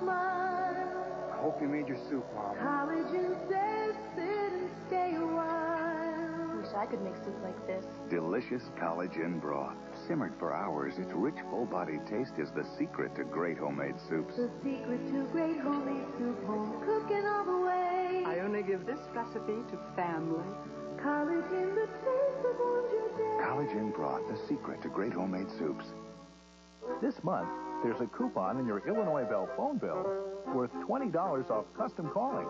smile. I hope you made your soup, Mom. Collagen says sit and stay a while. Wish I could make soup like this. Delicious collagen broth. Simmered for hours, its rich, full-bodied taste is the secret to great homemade soups. The secret to great homemade soup, home cooking all the way. I only give this recipe to family. Collagen, the taste that warms your day. Collagen broth, the secret to great homemade soups. This month, there's a coupon in your Illinois Bell phone bill worth $20 off custom calling.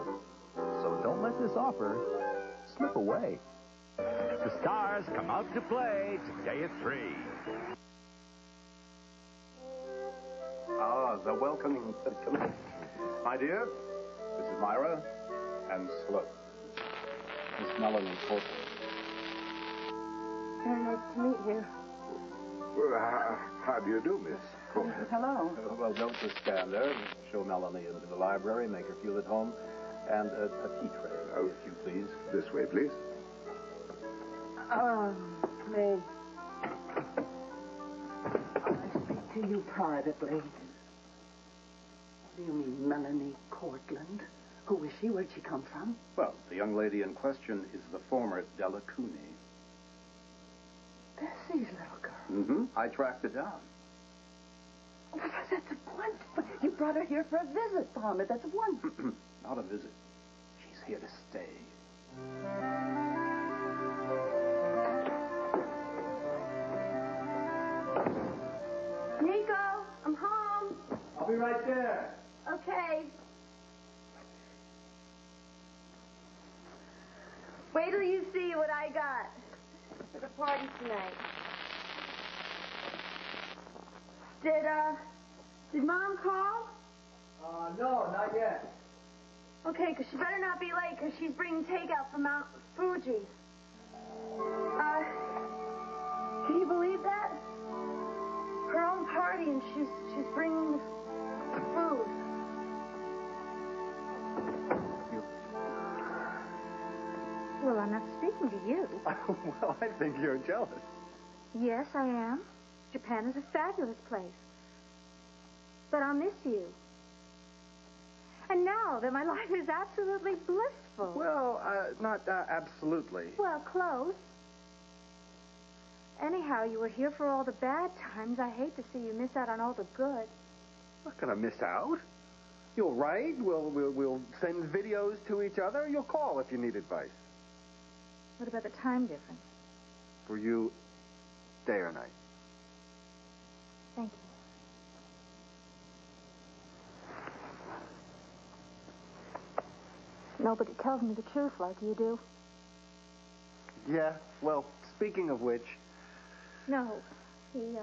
So don't let this offer slip away. The stars come out to play today at 3. The welcoming committee. My dear, this is Myra and Sloan. Miss Melanie Courtland. Very nice to meet you. Well, how do you do, Miss Courtland? Hello. Well, don't just stand there. Show Melanie into the library, make her feel at home, and a tea tray, if you please. This way, please. May I speak to you privately? Do you mean Melanie Courtland? Who is she? Where'd she come from? Well, the young lady in question is the former Della Cooney. Bessie's little girl. Mm-hmm. I tracked her down. Oh, that's wonderful. You brought her here for a visit, Palmer. That's wonderful. Not a visit. She's here to stay. Nico, I'm home. I'll be right there. Okay. Wait till you see what I got for the party tonight. Did Mom call? No, not yet. Okay, 'cause she better not be late, 'cause she's bringing takeout from Mount Fuji. Can you believe that? Her own party, and she's bringing the food. Well, I'm not speaking to you. Well, I think you're jealous. Yes, I am. Japan is a fabulous place. But I'll miss you. And now that my life is absolutely blissful. Well, not absolutely. Well, close. Anyhow, you were here for all the bad times. I hate to see you miss out on all the good. I'm not going to miss out. You'll write. We'll send videos to each other. You'll call if you need advice. What about the time difference? For you, day or night? Thank you. Nobody tells me the truth like you do. Yeah, well, speaking of which... No, he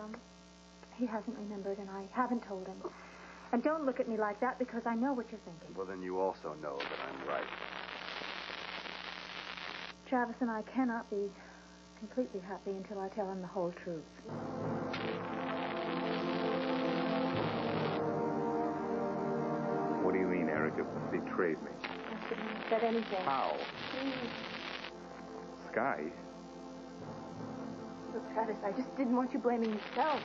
hasn't remembered, and I haven't told him. And don't look at me like that, because I know what you're thinking. Well, then you also know that I'm right. Travis and I cannot be completely happy until I tell him the whole truth. What do you mean Erica betrayed me? I shouldn't have said anything. How? Please. Sky? Look, Travis, I just didn't want you blaming yourself.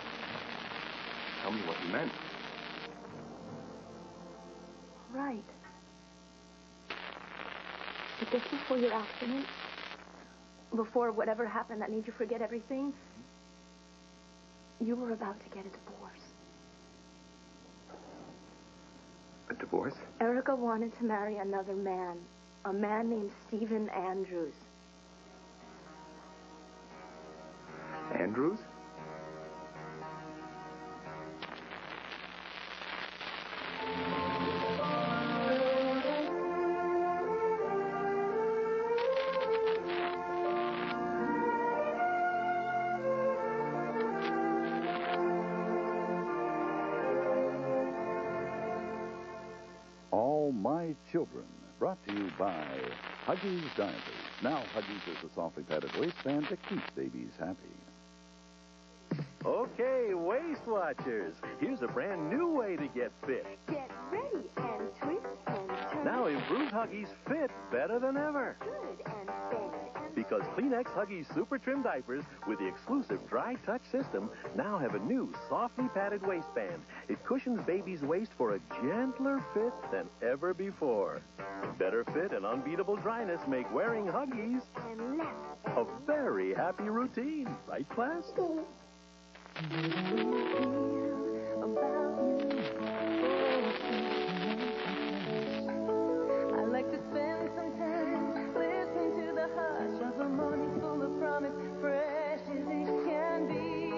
Tell me what you meant. Right. But just before your accident, before whatever happened that made you forget everything, you were about to get a divorce. A divorce? Erica wanted to marry another man, a man named Stephen Andrews. Andrews? All My Children, brought to you by Huggies Diapers. Now Huggies is a softly padded waistband that keeps babies happy. Okay, Waist Watchers. Here's a brand new way to get fit. Get ready and twist and turn. Now improved Huggies fit better than ever. Good and bend and Because Kleenex Huggies Super Trim Diapers with the exclusive Dry Touch system now have a new softly padded waistband. It cushions baby's waist for a gentler fit than ever before. Better fit and unbeatable dryness make wearing Huggies a very happy routine. Right, class? I like to spend some time listening to the hush of a morning full of promise, fresh as it can be.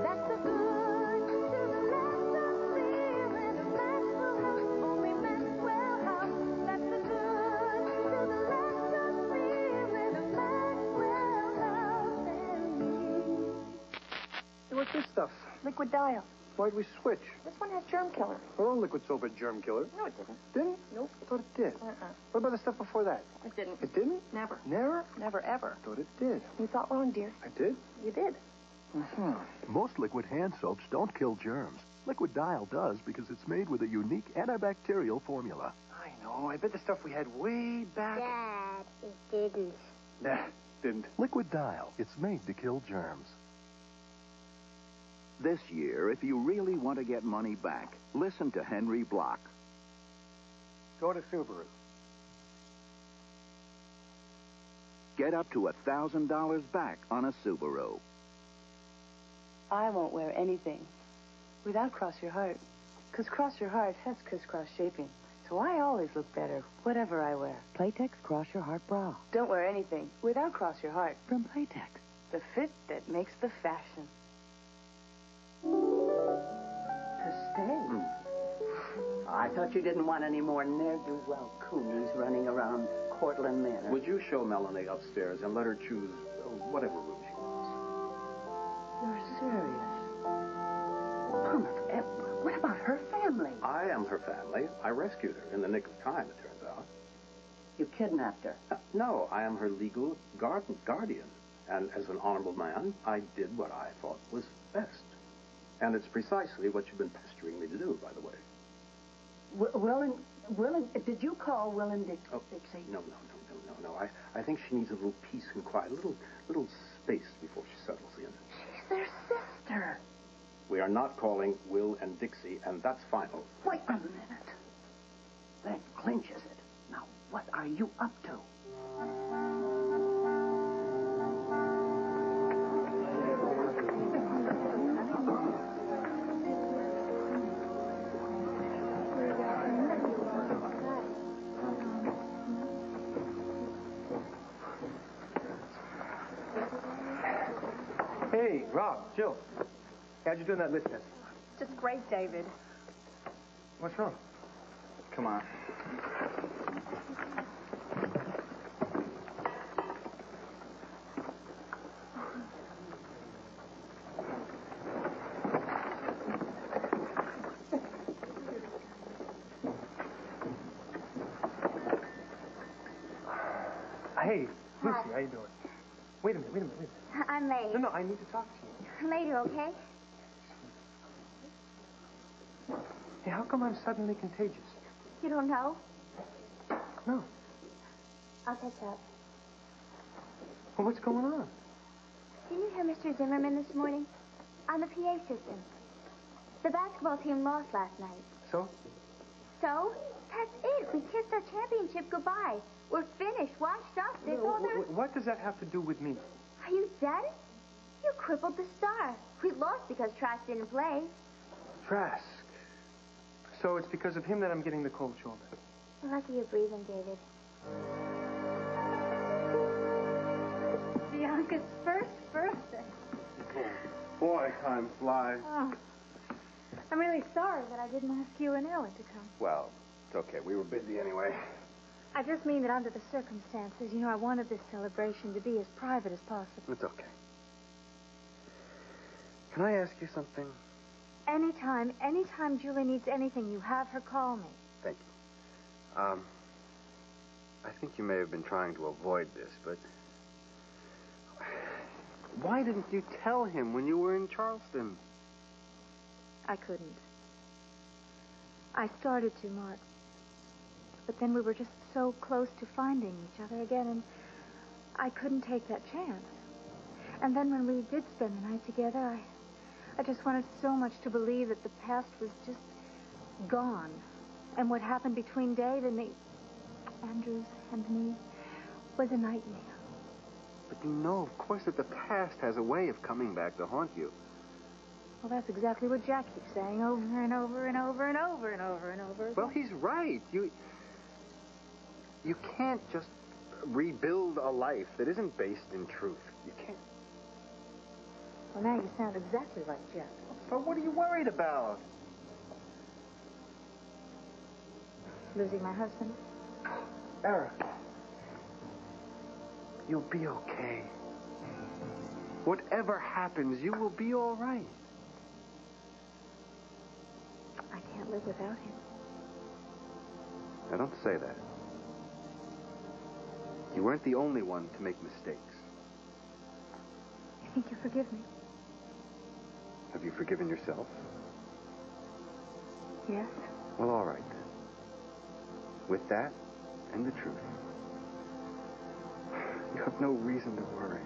That's the good to the left of feeling the Maxwell House, only Maxwell House. That's the good to the left of feeling the Maxwell House and me. What's this stuff? Liquid dial. Why'd we switch? This one has germ killer. Well, liquid soap had germ killer. No, it didn't. Didn't? Nope. I thought it did. What about the stuff before that? It didn't. It didn't? Never. Never? Never, ever. I thought it did. You thought wrong, dear. I did? You did. Most liquid hand soaps don't kill germs. Liquid Dial does because it's made with a unique antibacterial formula. I know. I bet the stuff we had way back... Dad, it didn't. Nah, didn't. Liquid Dial. It's made to kill germs. This year, if you really want to get money back, listen to Henry Block. Go to Subaru. Get up to $1,000 back on a Subaru. I won't wear anything without Cross Your Heart, because Cross Your Heart has crisscross shaping. So I always look better, whatever I wear. Playtex Cross Your Heart Bra. Don't wear anything without Cross Your Heart. From Playtex. The fit that makes the fashion. To stay? I thought you didn't want any more ne'er-do-well coonies running around Cortland Manor. Would you show Melanie upstairs and let her choose whatever room she wants? You're serious? Mama, what about her family? I am her family. I rescued her in the nick of time, it turns out. You kidnapped her? No, I am her legal guardian. And as an honorable man, I did what I thought was best. And it's precisely what you've been pestering me to do, by the way. Will, did you call Will and Dixie? Oh, no. I think she needs a little peace and quiet, a little space before she settles in. She's their sister. We are not calling Will and Dixie, and that's final. Wait a minute. That clinches it. Now, what are you up to? Hey, Rob, Jill. How'd you do in that lit test? Just great, David. What's wrong? Come on. Hey, Lucy, how you doing? Wait a minute. I'm late. No, I need to talk to you. Later, okay? Hey, how come I'm suddenly contagious? You don't know? No. I'll catch up. Well, what's going on? Didn't you hear Mr. Zimmerman this morning? On the PA system. The basketball team lost last night. So? So? That's it. We kissed our championship goodbye. We're finished, washed up. There's all there... What does that have to do with me? Are you dead? You crippled the star. We lost because Trask didn't play. Trask. So it's because of him that I'm getting the cold shoulder. Lucky you're breathing, David. Bianca's first birthday. Boy, time flies. Oh. I'm really sorry that I didn't ask you and Ellen to come. Well, it's okay. We were busy anyway. I just mean that under the circumstances, I wanted this celebration to be as private as possible. It's okay. Can I ask you something? Anytime Julie needs anything, you have her call me. Thank you. I think you may have been trying to avoid this, but... Why didn't you tell him when you were in Charleston? I couldn't. I started to, Mark. But then we were just so close to finding each other again, and I couldn't take that chance. And then when we did spend the night together, I just wanted so much to believe that the past was just gone. And what happened between Dave and Andrews and me, was a nightmare. But you know, of course, that the past has a way of coming back to haunt you. Well, that's exactly what Jack keeps saying over and over and over and over and over and over again. Well, he's right. You can't just rebuild a life that isn't based in truth. You can't. Well, now you sound exactly like Jack. So what are you worried about? Losing my husband? Eric, you'll be okay. Whatever happens, you will be all right. I can't live without him. Now, don't say that. You weren't the only one to make mistakes. You think you forgive me? Have you forgiven yourself? Yes. Well, all right then. With that and the truth, you have no reason to worry.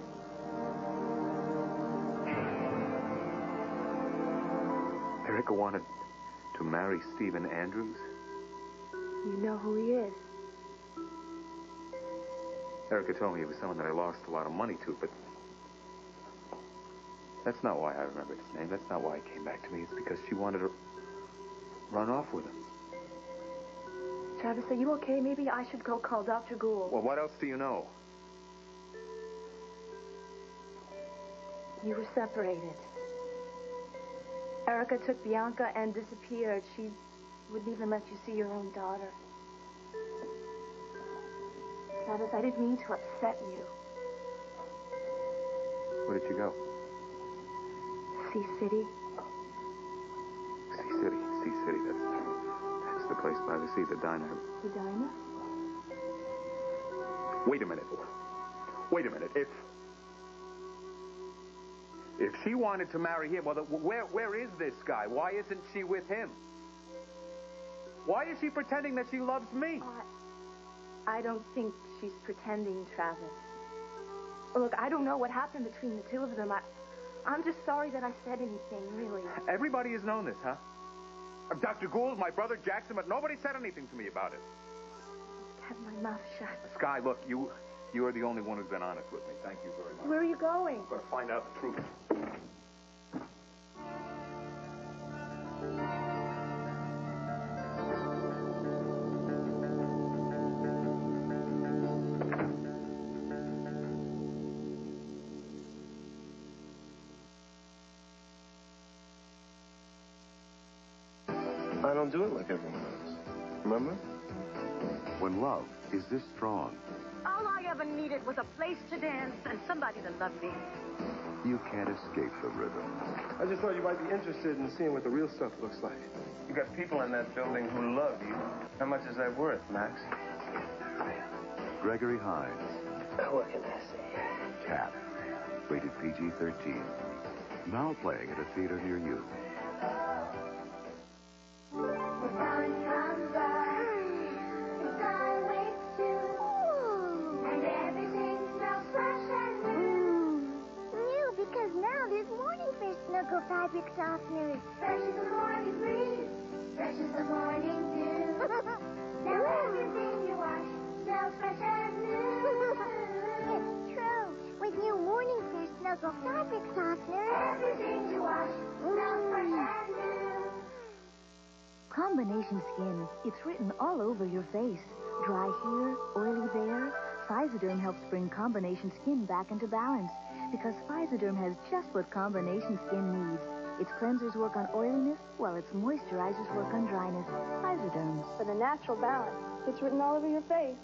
Erica wanted to marry Stephen Andrews? You know who he is. Erica told me he was someone that I lost a lot of money to, but that's not why I remembered his name. That's not why he came back to me. It's because she wanted to run off with him. Travis, are you okay? Maybe I should go call Dr. Gould. Well, what else do you know? You were separated. Erica took Bianca and disappeared. She wouldn't even let you see your own daughter. Travis, I didn't mean to upset you. Where did you go? Sea City. Sea City. Sea City. That's the place by the sea, the diner. The diner? Wait a minute. Wait a minute. If she wanted to marry him, well, where is this guy? Why isn't she with him? Why is she pretending that she loves me? I don't think she's pretending, Travis. Look, I don't know what happened between the two of them. I'm just sorry that I said anything, really. Everybody has known this, huh? Dr. Gould, my brother Jackson, but nobody said anything to me about it. I kept my mouth shut. Sky, look, you are the only one who's been honest with me. Thank you very much. Where are you going? I'm going to find out the truth. I don't do it like everyone else. Remember? When love is this strong, All I ever needed was a place to dance and somebody to love me. you can't escape the rhythm. I just thought you might be interested in seeing what the real stuff looks like. You got people in that building who love you. How much is that worth, Max? Gregory Hines, What can I say? Cat, rated PG-13. Now playing at a theater near you. Because now there's morning fresh snuggle fabric softeners. Fresh as the morning breeze, fresh as the morning dew. Now everything you wash smells fresh and new. It's true. With new morning fresh snuggle fabric softeners, everything you wash smells fresh and new. Combination Skin. It's written all over your face. Dry here, oily there. Physoderm helps bring combination skin back into balance. Because Physoderm has just what combination skin needs. Its cleansers work on oiliness, while its moisturizers work on dryness. Physoderm. For the natural balance. It's written all over your face.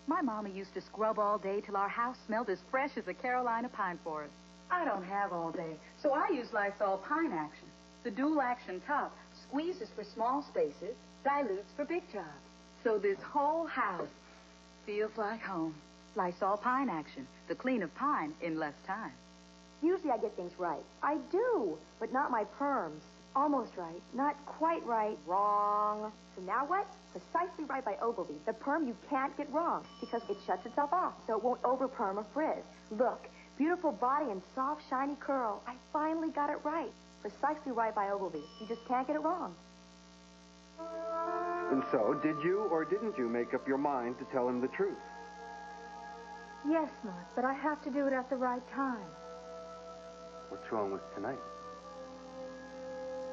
My mama used to scrub all day till our house smelled as fresh as a Carolina pine forest. I don't have all day, so I use Lysol Pine Action. The dual action top squeezes for small spaces, dilutes for big jobs. So this whole house feels like home. Lysol Pine Action, the clean of pine in less time. Usually I get things right. I do, but not my perms. Almost right. Not quite right. Wrong. So now what? Precisely right by Ogilvy. The perm you can't get wrong because it shuts itself off, so it won't over-perm or frizz. Look, beautiful body and soft, shiny curl. I finally got it right. Precisely right by Ogilvy. You just can't get it wrong. And so, did you or didn't you make up your mind to tell him the truth? Yes, Mark, but I have to do it at the right time. What's wrong with tonight?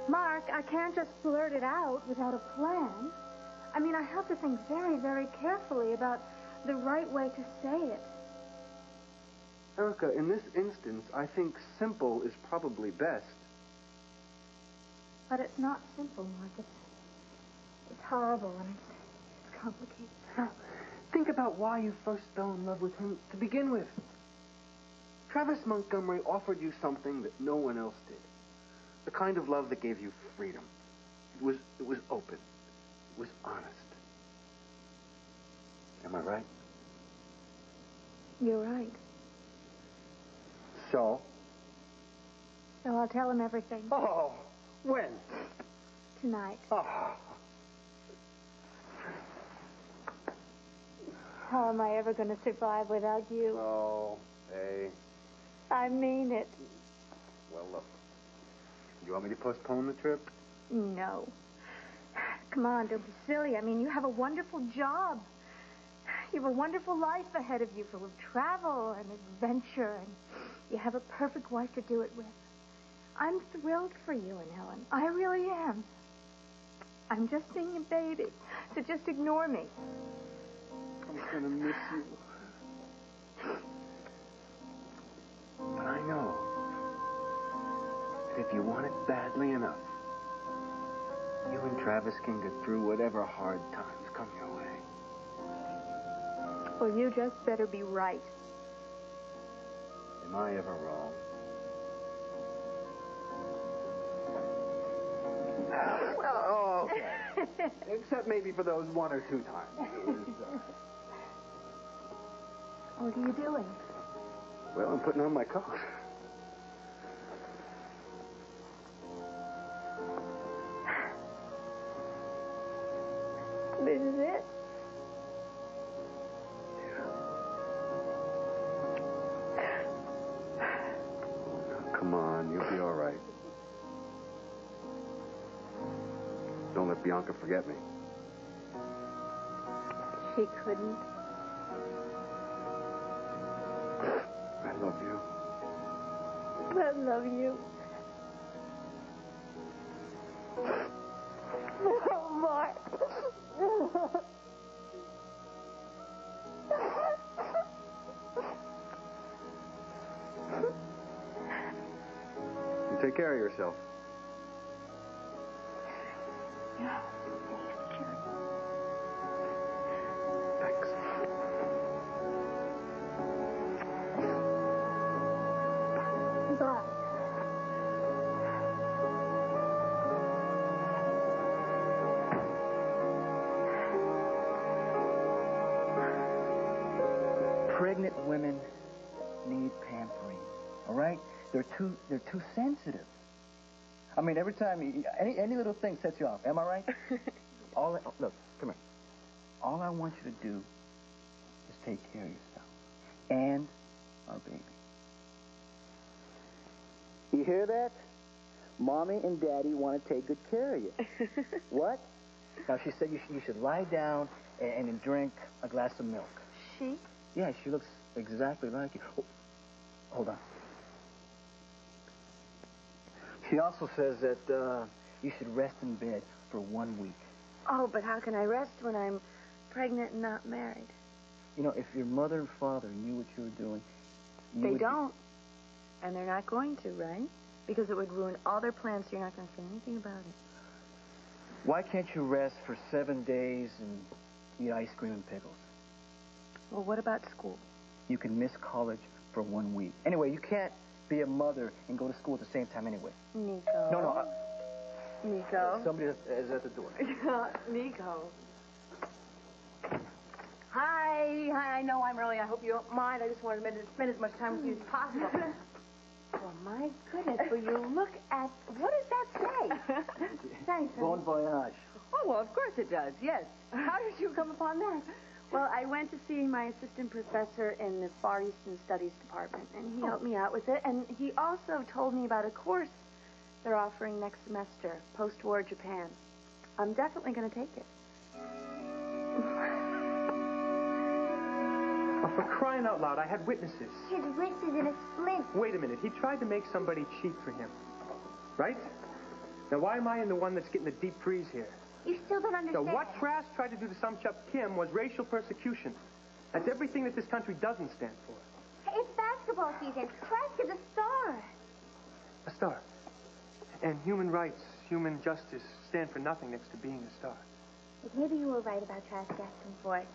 Mark, I can't just blurt it out without a plan. I mean, I have to think very, very carefully about the right way to say it. Erica, in this instance, I think simple is probably best. But it's not simple, Mark. It's horrible and it's complicated. Now, think about why you first fell in love with him to begin with. Travis Montgomery offered you something that no one else did. The kind of love that gave you freedom. It was open. It was honest. Am I right? You're right. So? So I'll tell him everything. Oh, when? Tonight. Oh. How am I ever going to survive without you? Oh, hey. I mean it. Well, look. You want me to postpone the trip? No. Come on, don't be silly. I mean, you have a wonderful job. You have a wonderful life ahead of you full of travel and adventure, and you have a perfect wife to do it with. I'm thrilled for you and Helen. I really am. I'm just being a baby, so just ignore me. I'm going to miss you. But I know that if you want it badly enough, you and Travis can get through whatever hard times come your way. Well, you just better be right. Am I ever wrong? Oh, okay. Except maybe for those one or two times. It was, What are you doing? Well, I'm putting on my coat. This is it? Come on, you'll be all right. Don't let Bianca forget me. She couldn't. I love you. I love you. Oh, Mark. You take care of yourself. Thanks. Bye. Pregnant women need pampering, all right? They're too sensitive. I mean, every time any little thing sets you off. Am I right? Look, come here. All I want you to do is take care of yourself and our baby. You hear that? Mommy and Daddy want to take good care of you. What? Now, she said you should lie down and drink a glass of milk. She? Yeah, she looks exactly like you. Oh, hold on. She also says that you should rest in bed for 1 week. Oh, but how can I rest when I'm pregnant and not married? You know, if your mother and father knew what you were doing, They don't. And they're not going to, right? Because it would ruin all their plans, so you're not going to say anything about it. Why can't you rest for 7 days and eat ice cream and pickles? Well, what about school? You can miss college for 1 week. Anyway, you can't be a mother and go to school at the same time anyway. Nico. No. Nico. Somebody is at the door. Nico. Hi, I know I'm early. I hope you don't mind. I just wanted to spend as much time with you as possible. Well, my goodness, will you look at... What does that say? Thanks. Bon voyage. Oh, well, of course it does, yes. How did you come upon that? Well, I went to see my assistant professor in the Far Eastern Studies department, and he helped me out with it. And he also told me about a course they're offering next semester, post-war Japan. I'm definitely going to take it. Oh, for crying out loud, I had witnesses. His wrist is in a splint. Wait a minute. He tried to make somebody cheat for him. Right? Now, why am I in the one that's getting the deep freeze here? You still don't understand. Now, what Trask tried to do to some chap Kim was racial persecution. That's everything that this country doesn't stand for. It's basketball season. Trask is a star. A star. And human rights, human justice stand for nothing next to being a star. But maybe you were right about Trask asking for it.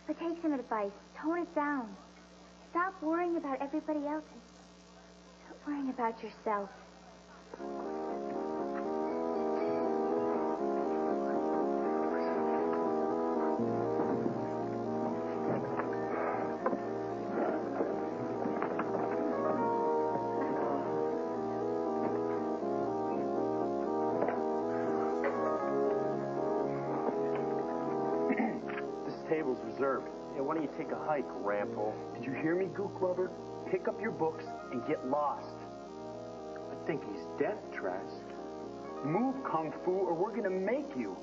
But take some advice. Tone it down. Stop worrying about everybody else. Stop worrying about yourself. Table's reserved. Yeah, why don't you take a hike, Rample? Did you hear me, Gook Lover? Pick up your books and get lost. I think he's dead, Trask. Move, Kung Fu, or we're gonna make you.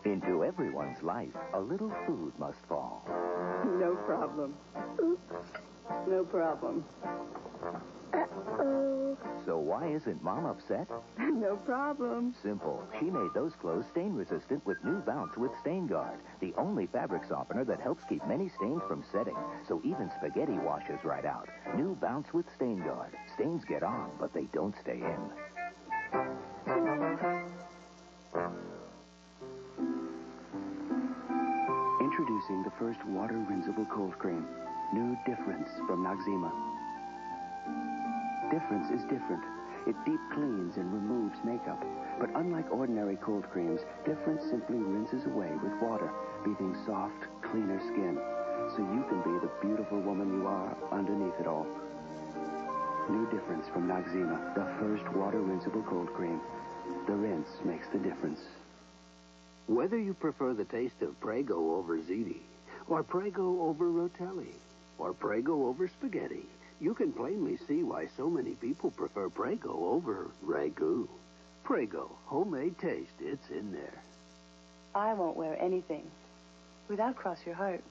Into everyone's life, a little food must fall. No problem. Oops. No problem. Uh-oh. So why isn't Mom upset? No problem. Simple. She made those clothes stain-resistant with new Bounce with Stain Guard, the only fabric softener that helps keep many stains from setting, so even spaghetti washes right out. New Bounce with Stain Guard. Stains get on, but they don't stay in. Introducing the first water-rinsable cold cream. New Difference from Noxzema. Difference is different. It deep cleans and removes makeup. But unlike ordinary cold creams, Difference simply rinses away with water, leaving soft, cleaner skin. So you can be the beautiful woman you are underneath it all. New Difference from Noxzema, the first water-rinsable cold cream. The rinse makes the difference. Whether you prefer the taste of Prego over ziti, or Prego over Rotelli, or Prego over spaghetti, you can plainly see why so many people prefer Prego over ragu. Prego, homemade taste, it's in there. I won't wear anything without Cross Your Heart,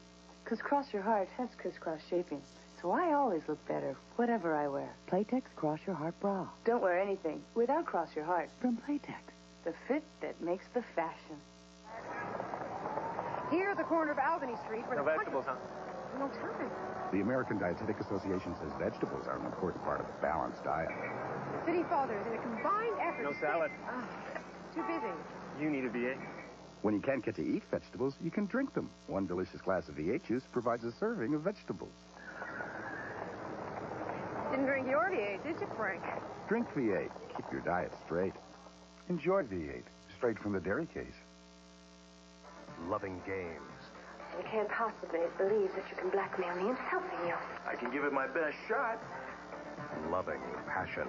because Cross Your Heart has crisscross shaping. So I always look better, whatever I wear. Playtex Cross Your Heart Bra. Don't wear anything without Cross Your Heart. From Playtex. The fit that makes the fashion. Here at the corner of Albany Street, where No vegetables, huh? No time. The American Dietetic Association says vegetables are an important part of a balanced diet. City Fathers, in a combined effort. No salad. Too busy. You need a VA. When you can't get to eat vegetables, you can drink them. One delicious glass of V8 juice provides a serving of vegetables. Didn't drink your V8, did you, Frank? Drink V8. Keep your diet straight. Enjoy V8, straight from the dairy case. Loving games. You can't possibly believe that you can blackmail me into helping you. I can give it my best shot. Loving passion.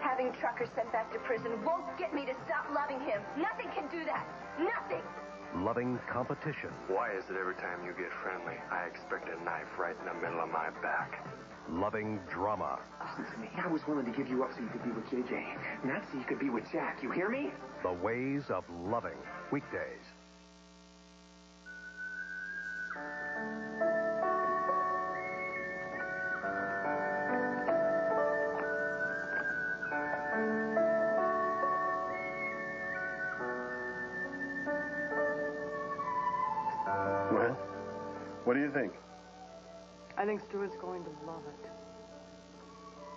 Having Trucker sent back to prison won't get me to stop loving him. Nothing can do that. Nothing. Loving competition. Why is it every time you get friendly, I expect a knife right in the middle of my back? Loving drama. Listen to me. I was willing to give you up so you could be with JJ, not so you could be with Jack. You hear me? The ways of loving. Weekdays. Well, what do you think? I think Stuart's going to love it.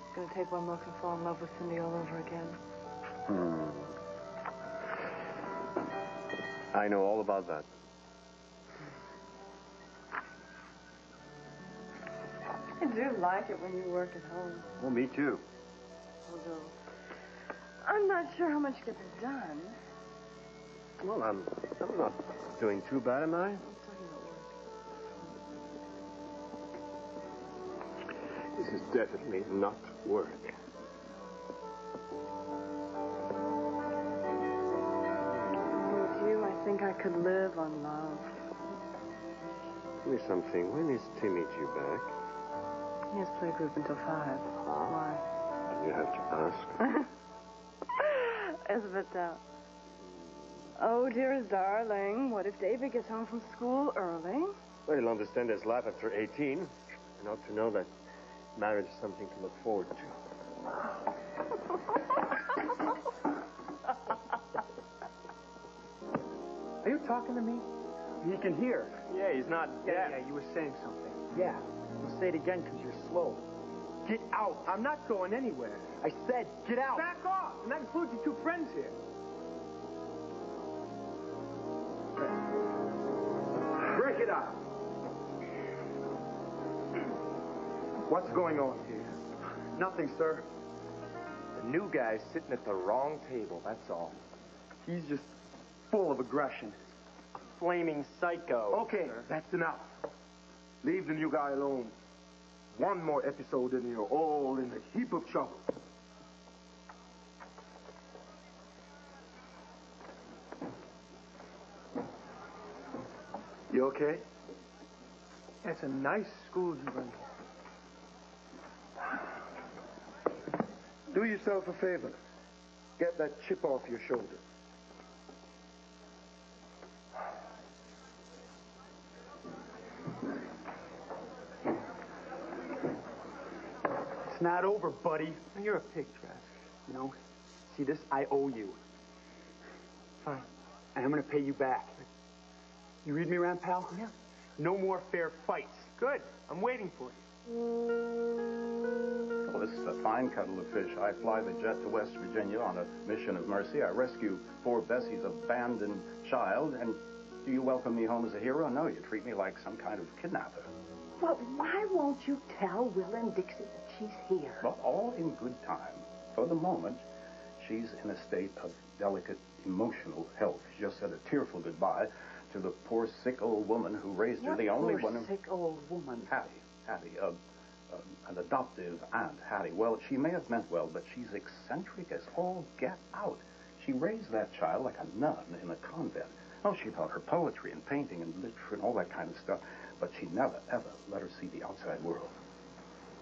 It's going to take one look and fall in love with Cindy all over again. I know all about that. I do like it when you work at home. Well, me too. Although, I'm not sure how much gets done. Well, I'm not doing too bad, am I? I'm talking about work. This is definitely not work. With you, I think I could live on love. Tell me something. When is Timmy due back? He has playgroup until 5. Why? You have to ask. Yes, but, oh, dearest darling, what if David gets home from school early? Well, he'll understand his life after 18. And ought to know that marriage is something to look forward to. Are you talking to me? He can hear. Yeah, he's not deaf. Yeah, you were saying something. Yeah. We'll say it again because you're slow. Get out. I'm not going anywhere. I said get out. Back off. And that includes your 2 friends here. Break it up. What's going on here? Nothing, sir. The new guy's sitting at the wrong table, that's all. He's just full of aggression. A flaming psycho. Okay, sir. that's enough. Leave the new guy alone. One more episode and you're all in a heap of trouble. You okay? That's a nice school you run here. Do yourself a favor. Get that chip off your shoulder. It's not over, buddy. You're a pig, Trask. You know? See, this I owe you. Fine. And I'm going to pay you back. You read me around, pal? Yeah. No more fair fights. Good. I'm waiting for you. Well, this is a fine kettle of fish. I fly the jet to West Virginia on a mission of mercy. I rescue poor Bessie's abandoned child, and do you welcome me home as a hero? No, you treat me like some kind of kidnapper. Well, why won't you tell Will and Dixie that she's here? But all in good time. For the moment, she's in a state of delicate emotional health. She just said a tearful goodbye to the poor, sick old woman who raised her, the only one who... sick old woman? Hattie, an adoptive aunt, Hattie. Well, she may have meant well, but she's eccentric as all get out. She raised that child like a nun in a convent. Oh, she taught her poetry and painting and literature and all that kind of stuff, but she never, ever let her see the outside world.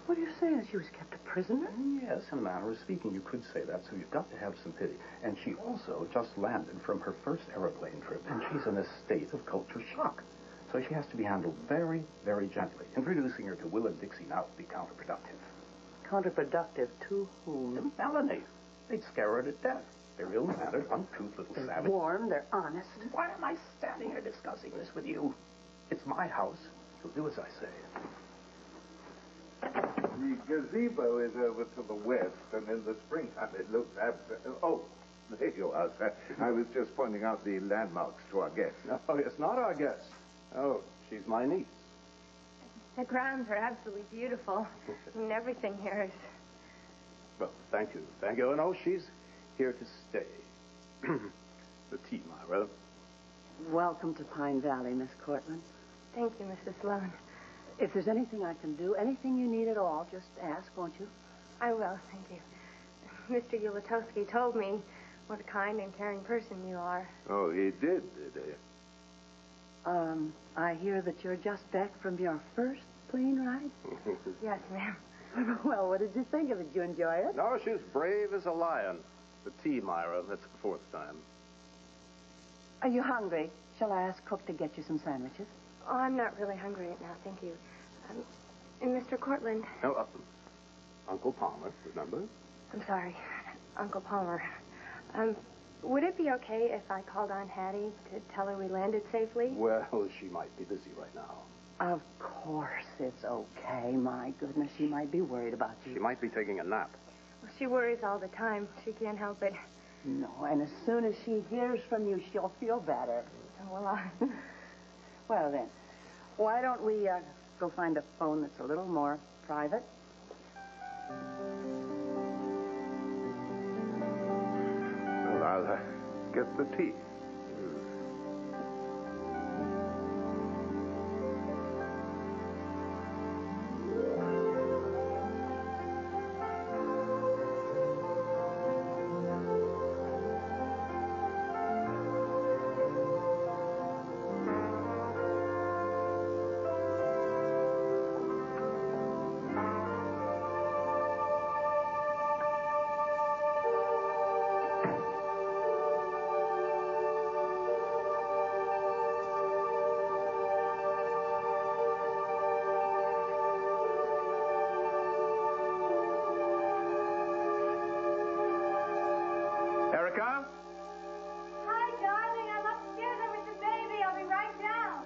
What are you saying? She was kept a prisoner? Yes, in a manner of speaking, you could say that, so you've got to have some pity. And she also just landed from her first aeroplane trip, and she's in a state of culture shock. So she has to be handled very, very gently. Introducing her to Will and Dixie now would be counterproductive. Counterproductive to whom? To Melanie. They'd scare her to death. They're ill-mannered, uncouth little They're savages. warm, they're honest. Why am I standing here discussing this with you? It's my house. You'll do as I say. The gazebo is over to the west, and in the springtime it looks absolutely... Oh, there you are, sir. I was just pointing out the landmarks to our guests. Oh, it's not our guest. Oh, she's my niece. The grounds are absolutely beautiful. I mean, everything here is... Well, thank you. Thank you. No, she's here to stay. The tea, Myra. Welcome to Pine Valley, Miss Cortland. Thank you, Mrs. Sloan. If there's anything I can do, anything you need at all, just ask, won't you? I will, thank you. Mr. Ulatowski told me what a kind and caring person you are. Oh, he did he? I hear that you're just back from your first plane ride? Yes, ma'am. Well, what did you think of it? Did you enjoy it? No, she's brave as a lion. The tea, Myra. That's the fourth time. Are you hungry? Shall I ask Cook to get you some sandwiches? Oh, I'm not really hungry right now, thank you. And Mr. Cortland... No, Uncle Palmer, remember? I'm sorry, Uncle Palmer. Would it be okay if I called on Hattie to tell her we landed safely? Well, she might be busy right now. Of course it's okay. My goodness, she might be worried about you. She might be taking a nap. Well, she worries all the time. She can't help it. No, and as soon as she hears from you, she'll feel better. Well, Well, then, why don't we go find a phone that's a little more private? Well, I'll get the tea. Erica? Hi, darling. I'm upstairs with the baby. I'll be right down.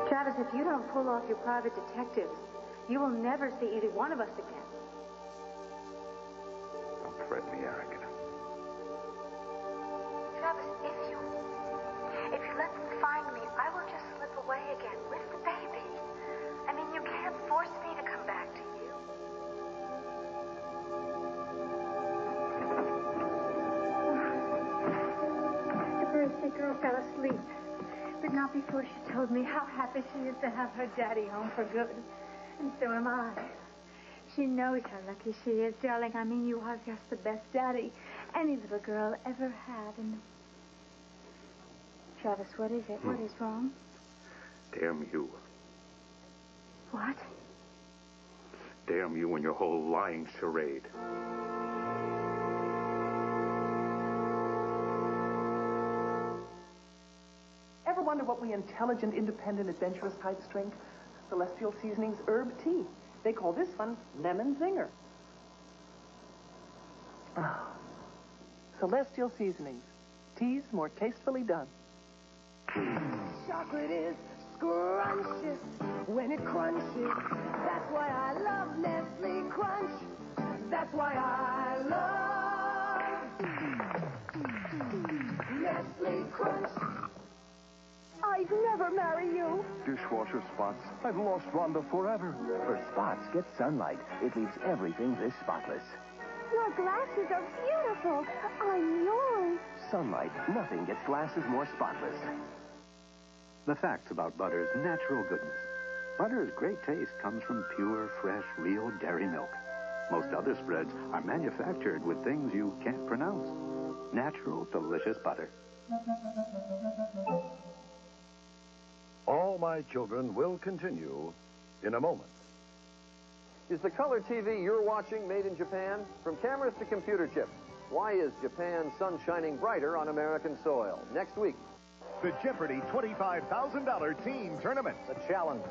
Travis, if you don't pull off your private detectives, you will never see either one of us again. Don't threaten me, Erica. Travis, if you let them find me, I will just slip away again with the baby. I mean, you can't force me to come back to you. The birthday girl fell asleep, but not before she told me how happy she is to have her daddy home for good. And so am I. She knows how lucky she is, darling. I mean, you are just the best daddy any little girl ever had. And Travis, what is it? What is wrong? Damn you. What? Damn you and your whole lying charade. Ever wonder what we intelligent, independent, adventurous types drink? Celestial Seasonings herb tea. They call this one lemon zinger. Celestial Seasonings. Teas more tastefully done. Chocolate is scrumptious when it crunches. That's why I love Nestle Crunch. That's why I love Nestle Crunch. I'd never marry you. Dishwasher spots. I've lost Rhonda forever. For spots, get Sunlight. It leaves everything this spotless. Your glasses are beautiful. I'm yours. Sunlight. Nothing gets glasses more spotless. The facts about Butter's natural goodness. Butter's great taste comes from pure, fresh, real dairy milk. Most other spreads are manufactured with things you can't pronounce. Natural, delicious butter. All My Children will continue in a moment. Is the color TV you're watching made in Japan? From cameras to computer chips, why is Japan's sun shining brighter on American soil? Next week. The Jeopardy $25,000 Teen Tournament. The challenge.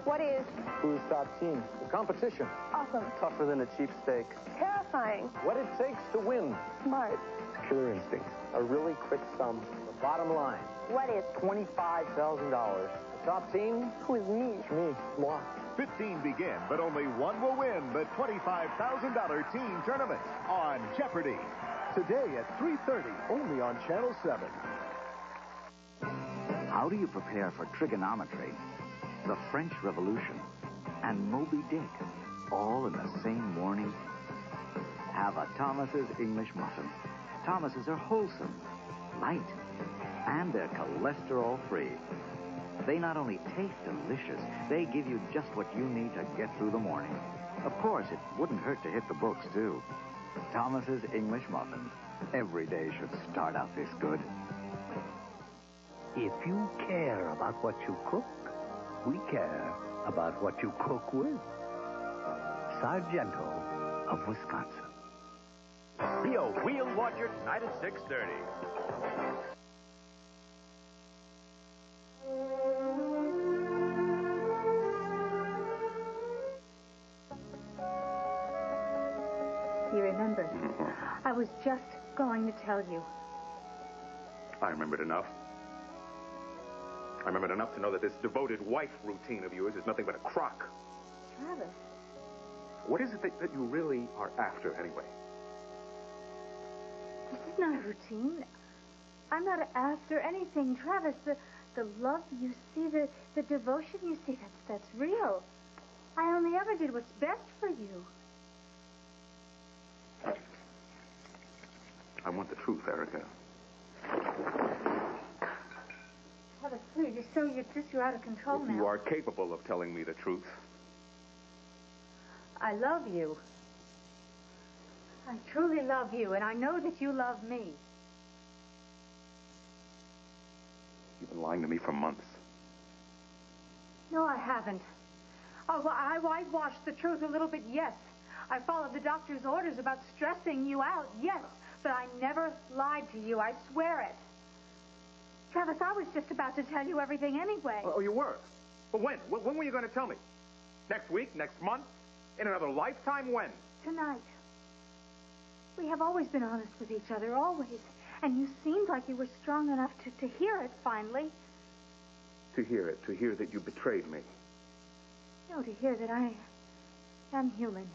What is? Who's top team? The competition. Awesome. Tougher than a cheap steak. Terrifying. What it takes to win. Smart. Killer instinct. A really quick sum. The bottom line. What is? $25,000. The top team? Who is me? Me. Moi. 15 begin, but only one will win the $25,000 Teen Tournament on Jeopardy. Today at 3:30, only on Channel 7. How do you prepare for trigonometry, the French Revolution, and Moby Dick, all in the same morning? Have a Thomas's English muffin. Thomas's are wholesome, light, and they're cholesterol-free. They not only taste delicious, they give you just what you need to get through the morning. Of course, it wouldn't hurt to hit the books, too. Thomas's English muffins. Every day should start out this good. If you care about what you cook, we care about what you cook with. Sargento of Wisconsin. Rio Wheel Watcher tonight at 6:30. You remember, I was just going to tell you. I remembered enough. I remembered enough to know that this devoted wife routine of yours is nothing but a crock. Travis. What is it that you really are after, anyway? This is not a routine. I'm not after anything, Travis. The love you see, the devotion you see, that's real. I only ever did what's best for you. I want the truth, Erica. Travis, please, you're out of control now. You are capable of telling me the truth. I love you. I truly love you, and I know that you love me. You've been lying to me for months. No, I haven't. Oh, well, I whitewashed the truth a little bit, yes. I followed the doctor's orders about stressing you out, yes. But I never lied to you. I swear it. Travis, I was just about to tell you everything anyway. Oh, you were? But when? When were you going to tell me? Next week? Next month? In another lifetime? When? Tonight. We have always been honest with each other, always. And you seemed like you were strong enough to hear it finally. To hear it. To hear that you betrayed me. No, to hear that I am human.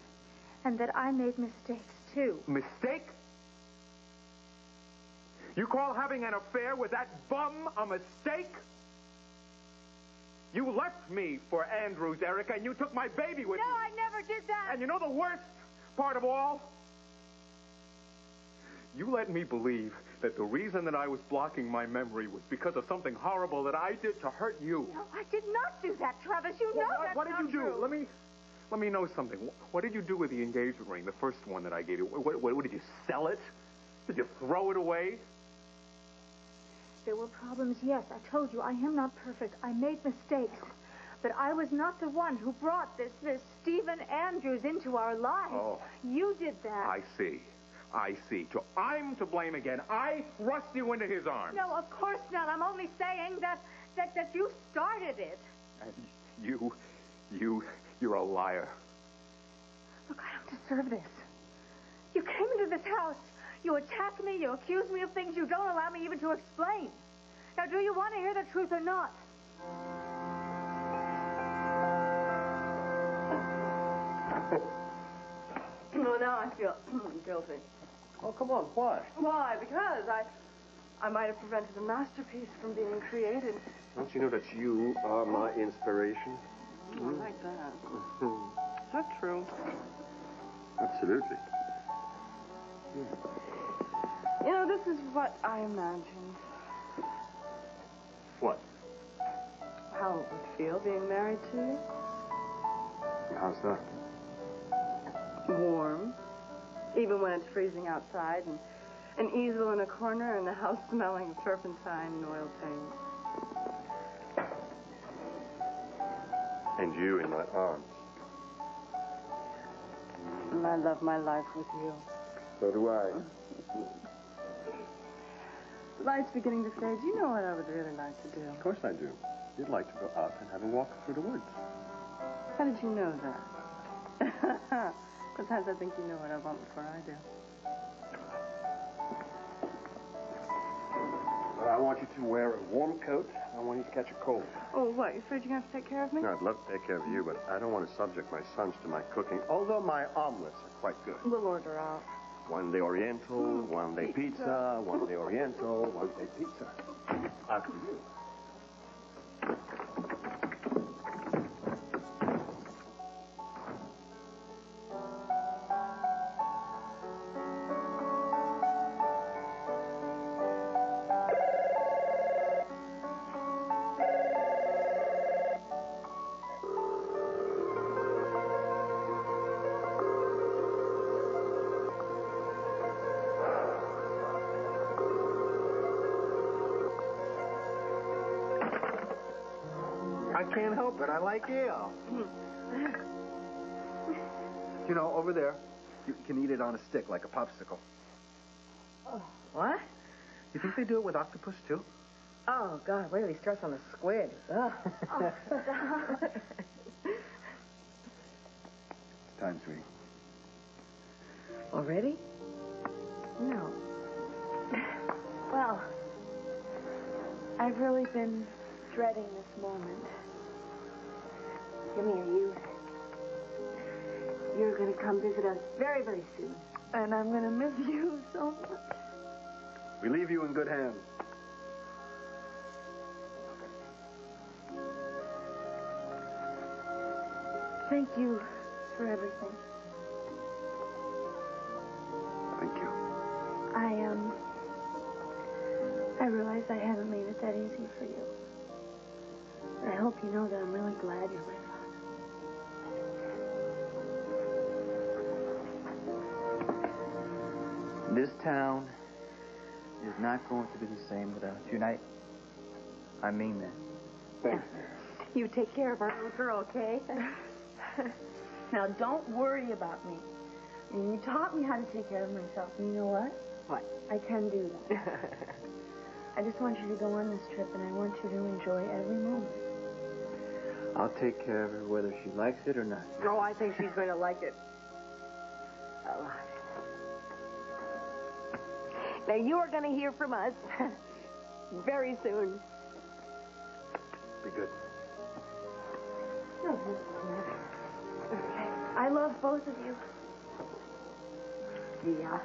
And that I made mistakes, too. Mistake? You call having an affair with that bum a mistake? You left me for Andrews, Erica, and you took my baby with you. No, I never did that. And you know the worst part of all? You let me believe that the reason that I was blocking my memory was because of something horrible that I did to hurt you. No, I did not do that, Travis. You know that's what did not you do? true. Let me know something. What did you do with the engagement ring, the first one that I gave you? What did you sell it? Did you throw it away? There were problems, yes. I told you, I am not perfect. I made mistakes. But I was not the one who brought this Stephen Andrews into our lives. Oh. You did that. I see. So I'm to blame again. I thrust you into his arms. No, of course not. I'm only saying that you started it. And you're a liar. Look, I don't deserve this. You came into this house. You attacked me. You accused me of things you don't allow me even to explain. Now, do you want to hear the truth or not? Well, now I feel guilty. Oh, come on. Why? Why? Because I might have prevented a masterpiece from being created. Don't you know that you are my inspiration? I like that. Is that true? Absolutely. You know, this is what I imagined. What? How it would feel being married to you. How's that? Warm. Even when it's freezing outside, and an easel in a corner, and the house smelling of turpentine and oil paint. And you in my arms. And I love my life with you. So do I. The light's beginning to fade. You know what I would really like to do? Of course I do. You'd like to go out and have a walk through the woods. How did you know that? Sometimes I think you know what I want before I do. Well, I want you to wear a warm coat. I want you to catch a cold. Oh, what? You afraid you're going to have to take care of me? No, I'd love to take care of you, but I don't want to subject my sons to my cooking, although my omelets are quite good. We'll order out. One day Oriental, one day pizza, one day Oriental, one day pizza. After you. I can't help it. I like ale. You know, over there, you can eat it on a stick like a popsicle. Oh, what? You think they do it with octopus, too? Oh, God, wait till he starts on the squid. Ugh. Oh, stop. It's time, sweetie. Already? No. Well, I've really been dreading this moment. Give me your youth. You're going to come visit us very, very soon. And I'm going to miss you so much. We leave you in good hands. Thank you for everything. Thank you. I realize I haven't made it that easy for you. But I hope you know that I'm really glad you're with us. This town is not going to be the same without you. And I mean that. Thanks. You take care of our little girl, okay? Now, don't worry about me. I mean, you taught me how to take care of myself. And you know what? What? I can do that. I just want you to go on this trip, and I want you to enjoy every moment. I'll take care of her whether she likes it or not. Oh, I think she's going to like it a lot. Now, you are going to hear from us very soon. Be good. I love both of you. Yeah.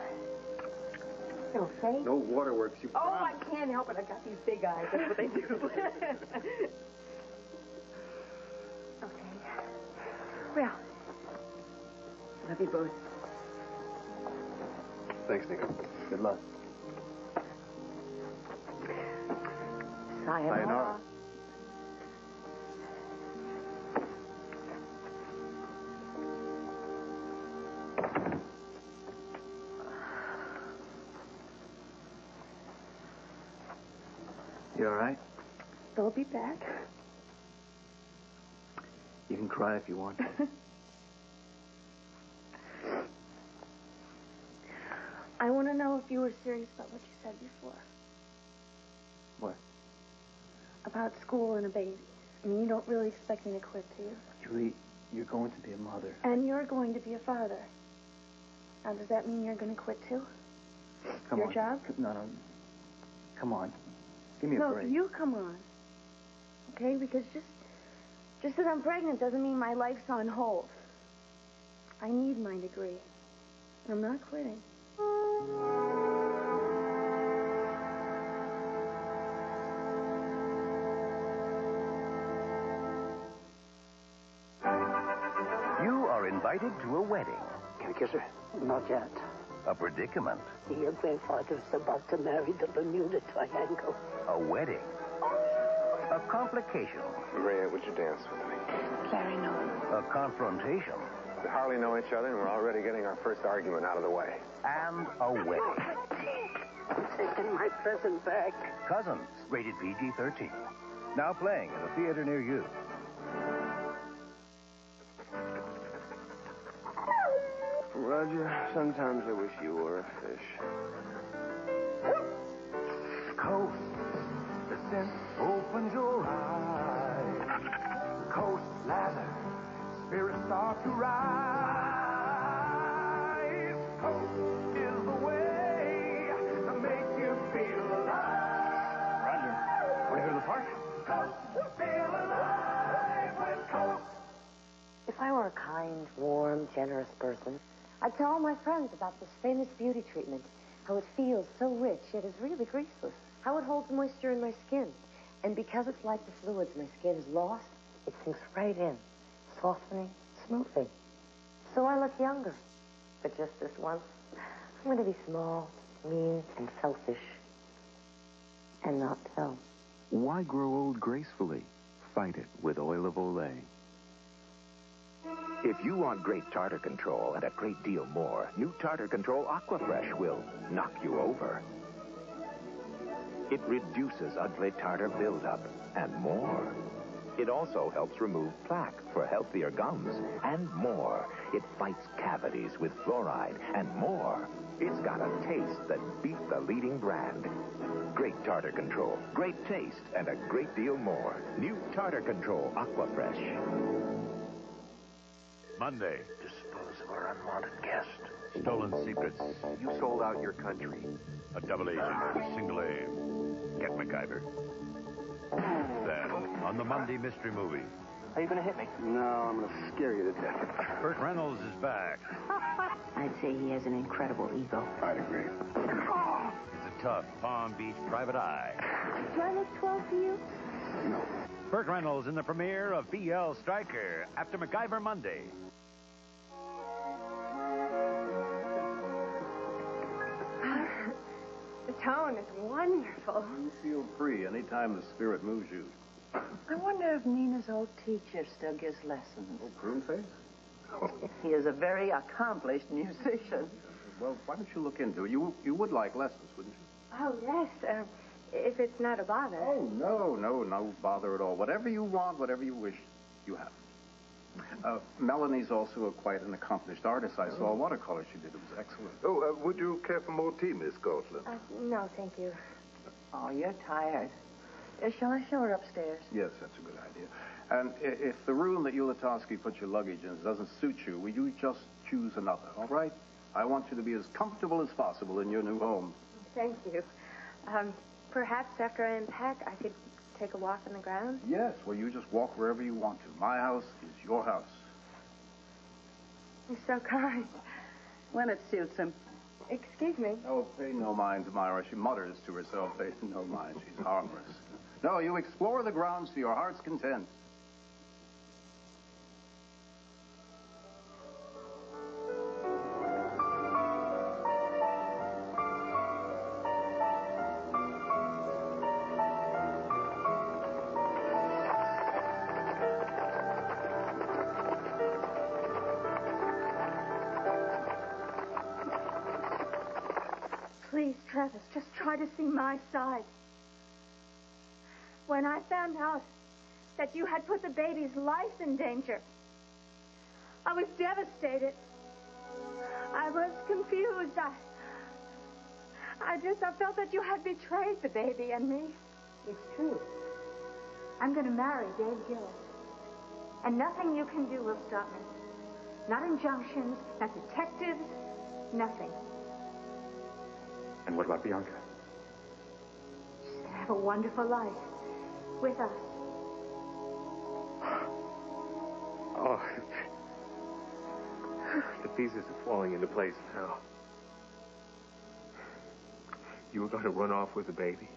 Okay. No waterworks, you Oh, I can't help it. I got these big eyes. That's what they do. Okay. Well, love you both. Thanks, Nico. Good luck. Sayonara. You all right? they'll be back. You can cry if you want to. I want to know if you were serious about what you said before. What? About school and a baby. I mean, you don't really expect me to quit, do you? Julie, you're going to be a mother. And you're going to be a father. Now, does that mean you're going to quit, too? Come Your on. job? No. Come on. Give me a break. No, you come on. Okay? Because just that I'm pregnant doesn't mean my life's on hold. I need my degree. I'm not quitting. You are invited to a wedding. Can I kiss her? Not yet. A predicament. Your grandfather's about to marry the Bermuda Triangle. A wedding. A complication. Maria, would you dance with me? Larry, no. A confrontation. We hardly know each other, and we're already getting our first argument out of the way. And a wedding. Taking my present back. Cousins, rated PG-13. Now playing at a theater near you. Roger, sometimes I wish you were a fish. Coast, listen, open your eyes. Coast ladder, spirits start to rise. Coast is the way to make you feel alive. Roger. Want to go to the park? Coast, feel alive with Coast. If I were a kind, warm, generous person, I'd tell all my friends about this famous beauty treatment, how it feels so rich, yet is really greaseless, how it holds moisture in my skin. And because it's like the fluids my skin has lost, it sinks right in, softening, smoothing. So I look younger. But just this once, I'm going to be small, mean, and selfish, and not tell. Why grow old gracefully? Fight it with oil of Olay. If you want great tartar control and a great deal more, new Tartar Control Aquafresh will knock you over. It reduces ugly tartar buildup and more. It also helps remove plaque for healthier gums and more. It fights cavities with fluoride and more. It's got a taste that beats the leading brand. Great tartar control, great taste, and a great deal more. New Tartar Control Aquafresh. Monday. Dispose of our unwanted guest. Stolen secrets. You sold out your country. A double agent with a single aim. Get MacGyver. Then, on the Monday mystery movie. Are you going to hit me? No, I'm going to scare you to death. Burt Reynolds is back. I'd say he has an incredible ego. I'd agree. It's a tough Palm Beach private eye. Do I look 12 to you? No. Burt Reynolds in the premiere of BL Striker after MacGyver Monday. The tone is wonderful. You feel free anytime the spirit moves you. I wonder if Nina's old teacher still gives lessons. Oh, Pruneface? He is a very accomplished musician. Well, why don't you look into it? You would like lessons, wouldn't you? Oh, yes. If it's not a bother. Oh, no bother at all. Whatever you want, whatever you wish, you have. Melanie's also quite an accomplished artist. I saw a watercolor she did. It was excellent. Oh, would you care for more tea, Miss Cortland? No, thank you. Oh, you're tired. Shall I show her upstairs? Yes, that's a good idea. And if the room that Ulatowski put your luggage in doesn't suit you, will you just choose another, all right? I want you to be as comfortable as possible in your new home. Thank you. Perhaps after I unpack, I could take a walk on the grounds? Yes, well, you just walk wherever you want to. My house is your house. You're so kind. When it suits him. Excuse me. Oh, pay no mind to Myra. She mutters to herself. Pay no mind. She's harmless. No, you explore the grounds to your heart's content. Please, Travis, just try to see my side. When I found out that you had put the baby's life in danger, I was devastated. I was confused. I felt that you had betrayed the baby and me. It's true. I'm going to marry Dave Gillis. And nothing you can do will stop me. Not injunctions, not detectives, nothing. And what about Bianca? She's going to have a wonderful life with us. Oh, the pieces are falling into place now. You were going to run off with the baby.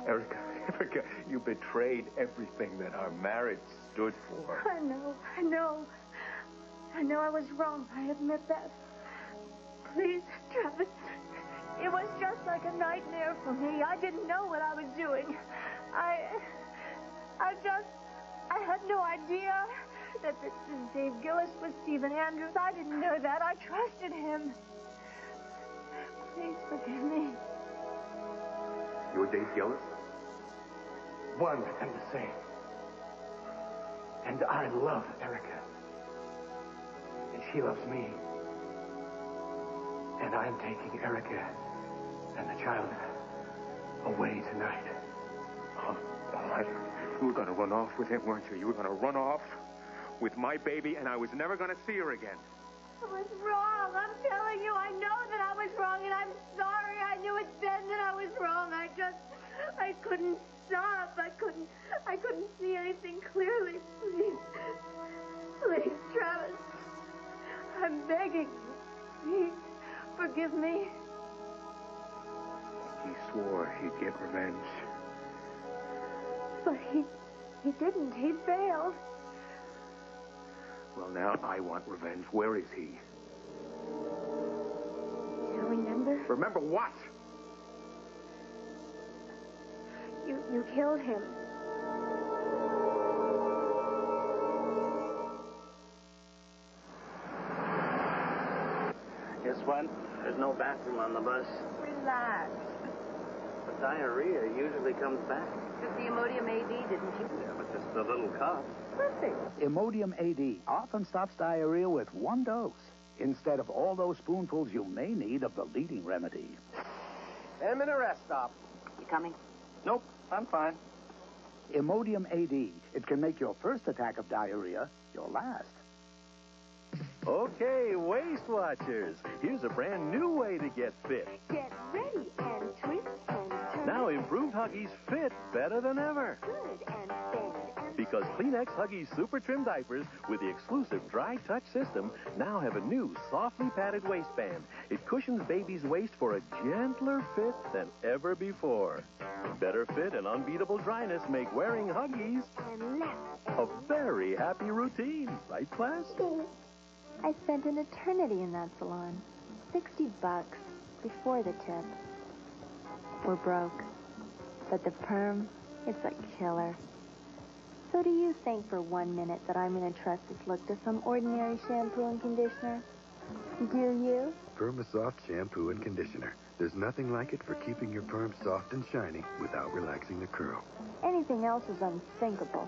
Erica, you betrayed everything that our marriage stood for. I know I was wrong. I admit that. Please, Travis, it was just like a nightmare for me. I didn't know what I was doing. I had no idea that Dave Gillis was Stephen Andrews. I didn't know that. I trusted him. Please forgive me. You're Dave Gillis? One and the same. And I love Erica. And she loves me. And I'm taking Erica and the child away tonight. Oh, you were going to run off with him, weren't you? You were going to run off with my baby, and I was never going to see her again. I was wrong. I'm telling you, I know that I was wrong, and I'm sorry. I knew it then that I was wrong. I couldn't stop. I couldn't see anything clearly. Please, Travis. I'm begging you. Please, forgive me. He swore he'd get revenge. But he didn't. He failed. Well, now I want revenge. Where is he? You remember? Remember what? You killed him. Guess what? There's no bathroom on the bus. Relax. The diarrhea usually comes back. Took the Imodium AD, didn't you? Yeah, but just a little cup. Perfect. Imodium AD often stops diarrhea with one dose, instead of all those spoonfuls you may need of the leading remedy. 10-minute rest stop. You coming? Nope, I'm fine. Imodium AD. It can make your first attack of diarrhea your last. Okay, Waist Watchers. Here's a brand new way to get fit. Get ready and twist and turn. Now improved Huggies fit better than ever. Good and bend and... Because Kleenex Huggies Super Trim Diapers with the exclusive Dry Touch system now have a new softly padded waistband. It cushions baby's waist for a gentler fit than ever before. Better fit and unbeatable dryness make wearing Huggies and left. a very happy routine. Right, class? I spent an eternity in that salon. $60 before the tip. We're broke. But the perm, it's a killer. So do you think for 1 minute that I'm going to trust this look to some ordinary shampoo and conditioner? Do you? Permasoft Shampoo and Conditioner. There's nothing like it for keeping your perm soft and shiny without relaxing the curl. Anything else is unthinkable.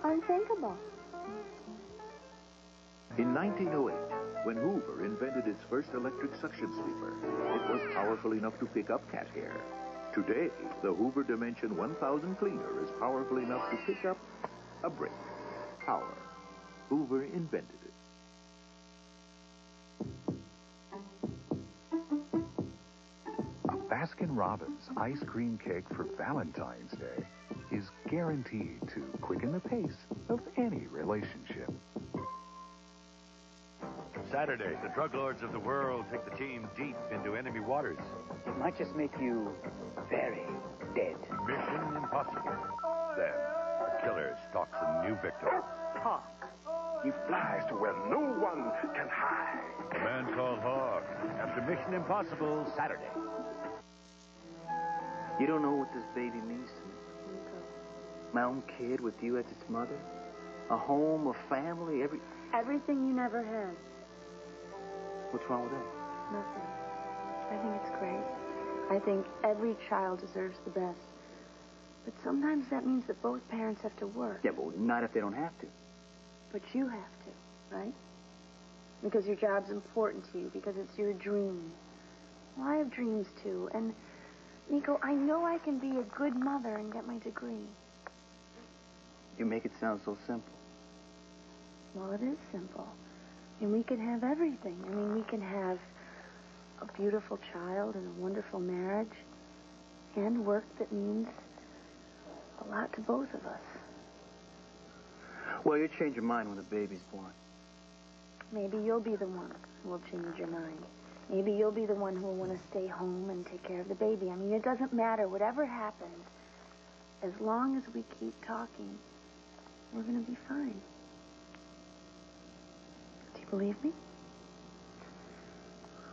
Unthinkable. In 1908, when Hoover invented its first electric suction sweeper, it was powerful enough to pick up cat hair. Today, the Hoover Dimension 1000 cleaner is powerful enough to pick up a brick. Power. Hoover invented it. A Baskin-Robbins ice cream cake for Valentine's Day is guaranteed to quicken the pace of any relationship. Saturday, the drug lords of the world take the team deep into enemy waters. It might just make you very dead. Mission impossible. Then, the killer stalks a new victim. Hawk. He flies to where no one can hide. A man called Hawk. After Mission Impossible, Saturday. You don't know what this baby means to me. My own kid with you as its mother. A home, a family, Everything you never had. What's wrong with that? Nothing. I think it's great. I think every child deserves the best. But sometimes that means that both parents have to work. Yeah, but not if they don't have to. But you have to, right? Because your job's important to you, because it's your dream. Well, I have dreams too. And, Nico, I know I can be a good mother and get my degree. You make it sound so simple. Well, it is simple. And we can have everything. I mean, we can have a beautiful child and a wonderful marriage and work that means a lot to both of us. Well, you change your mind when the baby's born. Maybe you'll be the one who will change your mind. Maybe you'll be the one who will want to stay home and take care of the baby. I mean, it doesn't matter. Whatever happens, as long as we keep talking, we're going to be fine. Do you believe me?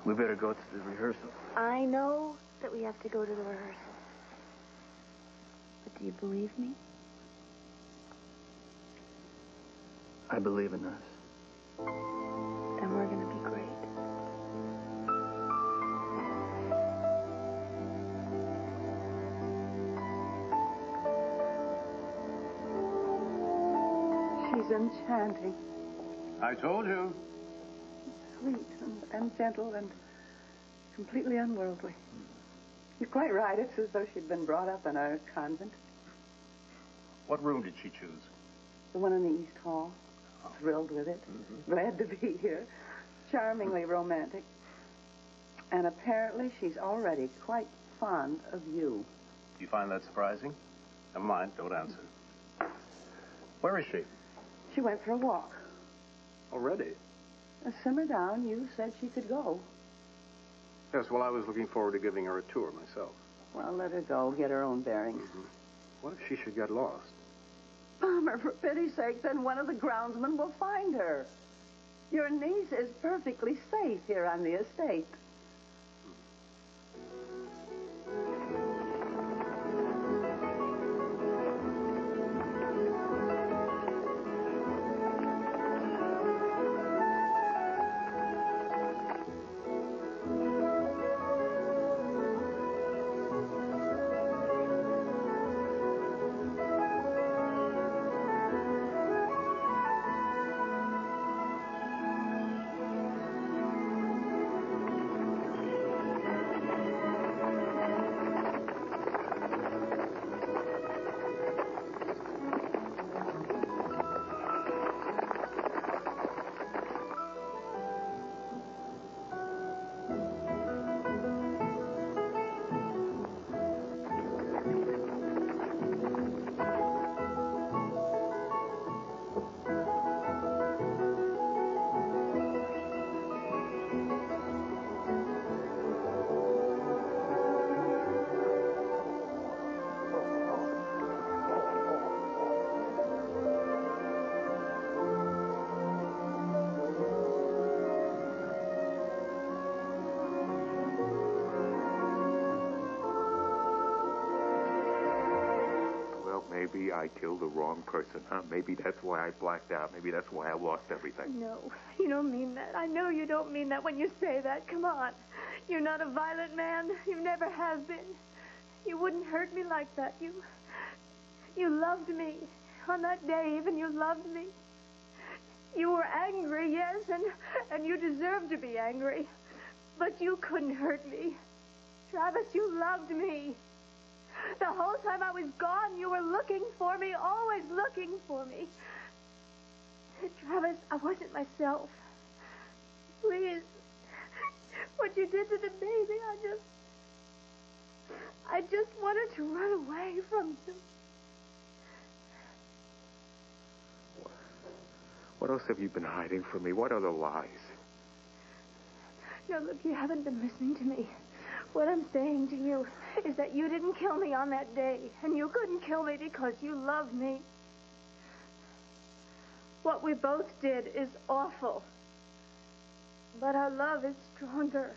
We better go to the rehearsal. I know that we have to go to the rehearsal. But do you believe me? I believe in us. Then we're going to be great. She's enchanting. I told you. Sweet and gentle and completely unworldly. You're quite right. It's as though she'd been brought up in a convent. What room did she choose? The one in the East Hall. Thrilled with it. Glad to be here. Charmingly romantic. And apparently she's already quite fond of you. Do you find that surprising? Never mind, don't answer. Where is she? She went for a walk. Already? Simmer down. You said she could go. Yes, well, I was looking forward to giving her a tour myself. Well, let her go. Get her own bearings. What if she should get lost? Palmer, for pity's sake, then one of the groundsmen will find her. Your niece is perfectly safe here on the estate. Maybe I killed the wrong person, huh? Maybe that's why I blacked out. Maybe that's why I lost everything. No, you don't mean that. I know you don't mean that when you say that. Come on. You're not a violent man. You never have been. You wouldn't hurt me like that. You loved me. On that day, even, you loved me. You were angry, yes, and you deserved to be angry. But you couldn't hurt me. Travis, you loved me. The whole time I was gone, you were looking for me, always looking for me. Travis, I wasn't myself. Please. What you did to the baby, I just wanted to run away from you. What else have you been hiding from me? What other lies? No, look, you haven't been listening to me. What I'm saying to you is that you didn't kill me on that day, and you couldn't kill me because you loved me. What we both did is awful, but our love is stronger.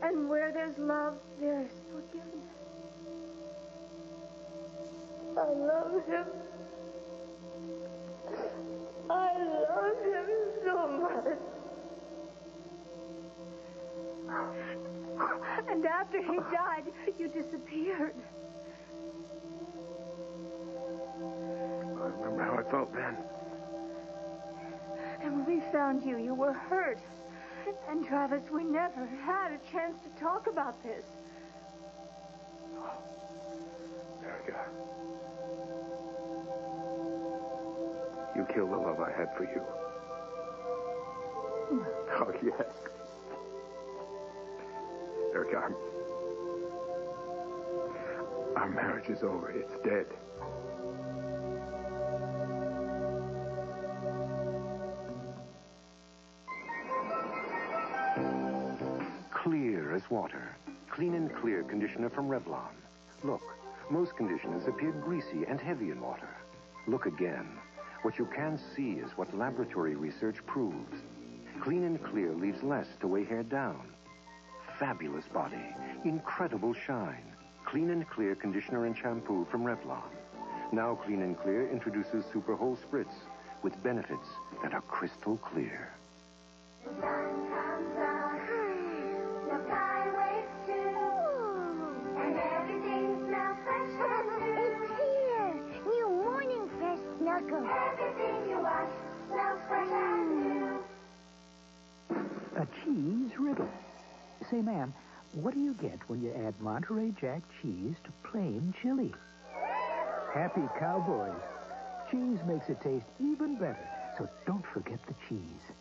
And where there's love, there is forgiveness. I love him. I love him so much. And after he died, you disappeared. I remember how I felt then. And when we found you, you were hurt. And Travis, we never had a chance to talk about this. Erica. You killed the love I had for you. Oh, yes. Erica, our marriage is over. It's dead. Clear as water. Clean and Clear conditioner from Revlon. Look, most conditioners appear greasy and heavy in water. Look again. What you can see is what laboratory research proves. Clean and Clear leaves less to weigh hair down. Fabulous body. Incredible shine. Clean and Clear conditioner and shampoo from Revlon. Now Clean and Clear introduces Super Whole Spritz with benefits that are crystal clear. Everything you wash smells fresh and new. A cheese riddle. Say, ma'am, what do you get when you add Monterey Jack cheese to plain chili? Happy cowboys. Cheese makes it taste even better, so don't forget the cheese.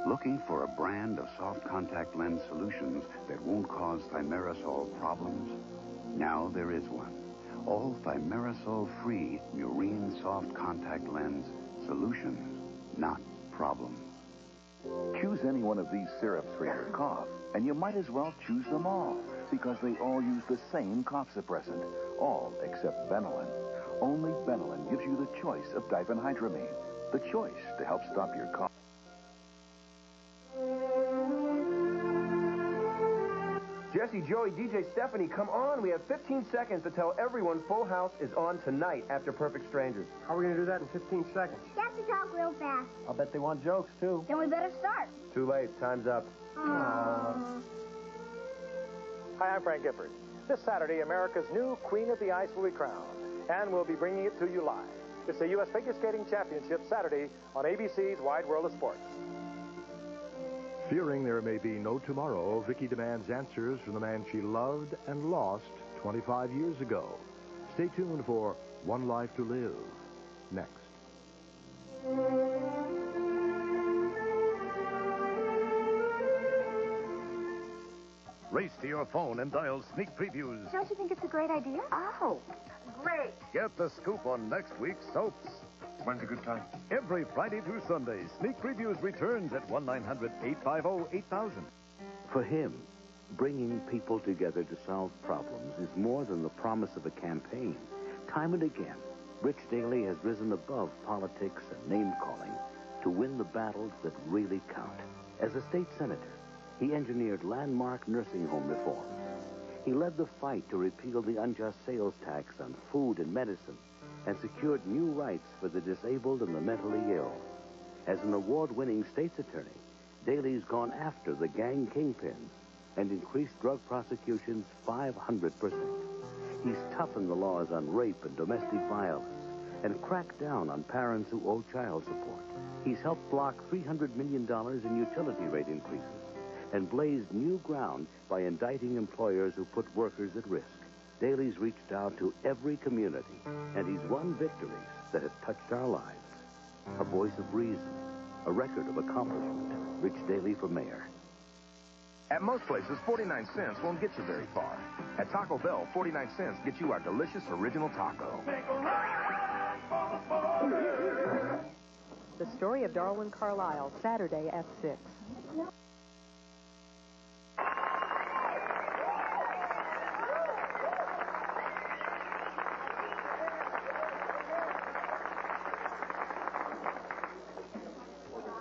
Looking for a brand of soft contact lens solutions that won't cause thimerosal problems? Now there is one. All thimerosal-free Murine soft contact lens solutions, not problems. Choose any one of these syrups for your cough, and you might as well choose them all, because they all use the same cough suppressant, all except Benylin. Only Benylin gives you the choice of diphenhydramine, the choice to help stop your cough. Jesse, Joey, DJ, Stephanie, come on. We have 15 seconds to tell everyone Full House is on tonight after Perfect Strangers. How are we going to do that in 15 seconds? You have to talk real fast. I'll bet they want jokes, too. Then we better start. Too late. Time's up. Aww. Hi, I'm Frank Gifford. This Saturday, America's new Queen of the Ice will be crowned, and we'll be bringing it to you live. It's the U.S. Figure Skating Championship Saturday on ABC's Wide World of Sports. Fearing there may be no tomorrow, Vicki demands answers from the man she loved and lost 25 years ago. Stay tuned for One Life to Live, next. Race to your phone and dial sneak previews. Don't you think it's a great idea? Oh, great. Get the scoop on next week's soaps. When's a good time? Every Friday through Sunday, Sneak Previews returns at 1-900-850-8000. For him, bringing people together to solve problems is more than the promise of a campaign. Time and again, Rich Daley has risen above politics and name-calling to win the battles that really count. As a state senator, he engineered landmark nursing home reforms. He led the fight to repeal the unjust sales tax on food and medicine and secured new rights for the disabled and the mentally ill. As an award-winning state's attorney, Daley's gone after the gang kingpins and increased drug prosecutions 500%. He's toughened the laws on rape and domestic violence, and cracked down on parents who owe child support. He's helped block $300 million in utility rate increases and blazed new ground by indicting employers who put workers at risk. Daley's reached out to every community, and he's won victories that have touched our lives. A voice of reason, a record of accomplishment. Rich Daley for mayor. At most places, 49 cents won't get you very far. At Taco Bell, 49 cents gets you our delicious original taco. The Story of Darwin Carlyle, Saturday at 6.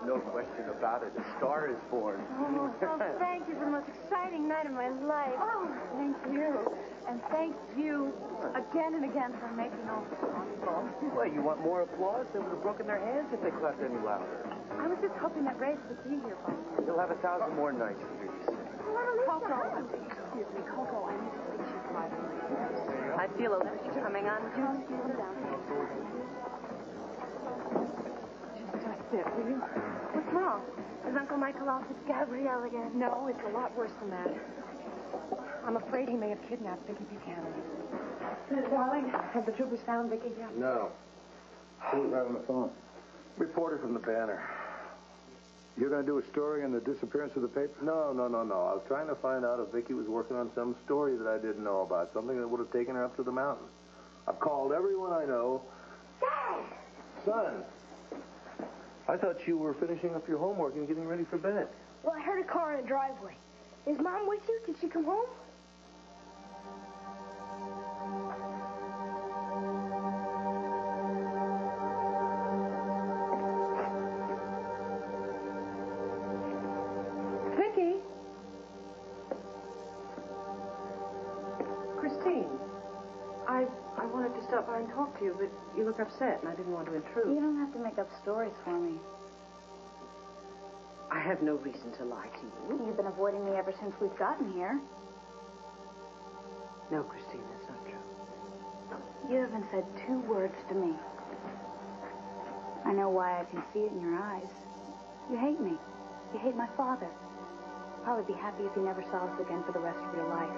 No question about it. A star is born. Oh, thank you for the most exciting night of my life. Oh, thank you. And thank you again and again for making all this possible. Well, you want more applause? They would have broken their hands if they clapped any louder. I was just hoping that Grace would be here, Bob. You'll have 1,000 more nights here, you said. Coco, excuse me, Coco, I need to speak to you privately. I feel a lecture coming on. Just sit down. Just sit, will you? What's wrong? Is Uncle Michael off with Gabrielle again? No, it's a lot worse than that. I'm afraid he may have kidnapped Vicki Buchanan. Darling, have the troopers found Vicki yet? No. Who's right on the phone? Reporter from the Banner. You're going to do a story on the disappearance of the paper? No. I was trying to find out if Vicki was working on some story that I didn't know about, something that would have taken her up to the mountains. I've called everyone I know. Dad! Son, I thought you were finishing up your homework and getting ready for bed. Well, I heard a car in the driveway. Is Mom with you? Did she come home? Vicki? Christine, I wanted to stop by and talk to you, but you look upset, and I didn't want to intrude. You don't have to make up stories for me. I have no reason to lie to you. You've been avoiding me ever since we've gotten here. No, Christine, that's not true. You haven't said 2 words to me. I know why. I can see it in your eyes. You hate me. You hate my father. You'd probably be happy if you never saw us again for the rest of your life.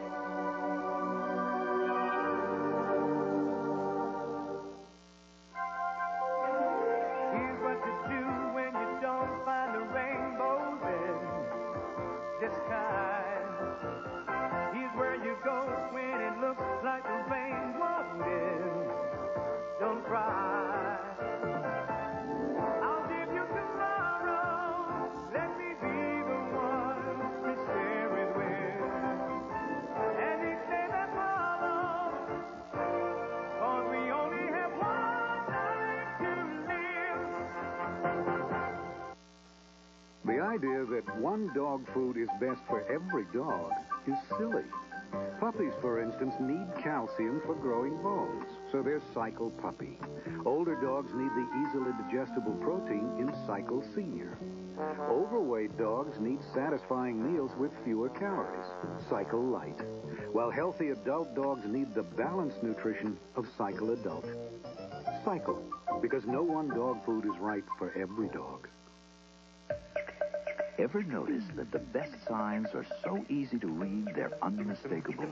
Here's what to do when you don't find the rainbows in the sky. Here's where you go when it looks like the rain won't end. Don't cry. I'll give you tomorrow. Let me be the one to share it with. And each day that follows, 'cause we only have one life to live. The idea that one dog food is best for every dog is silly. Puppies, for instance, need calcium for growing bones, so there's Cycle Puppy. Older dogs need the easily digestible protein in Cycle Senior. Overweight dogs need satisfying meals with fewer calories, Cycle Light. While healthy adult dogs need the balanced nutrition of Cycle Adult. Cycle, because no one dog food is right for every dog. Ever notice that the best signs are so easy to read, they're unmistakable?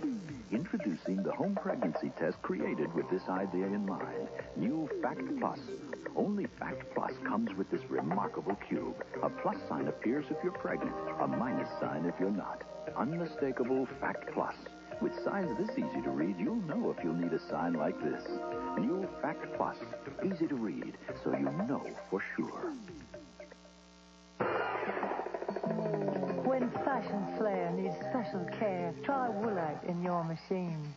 Introducing the home pregnancy test created with this idea in mind. New Fact Plus. Only Fact Plus comes with this remarkable cube. A plus sign appears if you're pregnant, a minus sign if you're not. Unmistakable Fact Plus. With signs this easy to read, you'll know if you'll need a sign like this. New Fact Plus. Easy to read, so you know for sure. When fashion flair needs special care, try Woolite in your machine.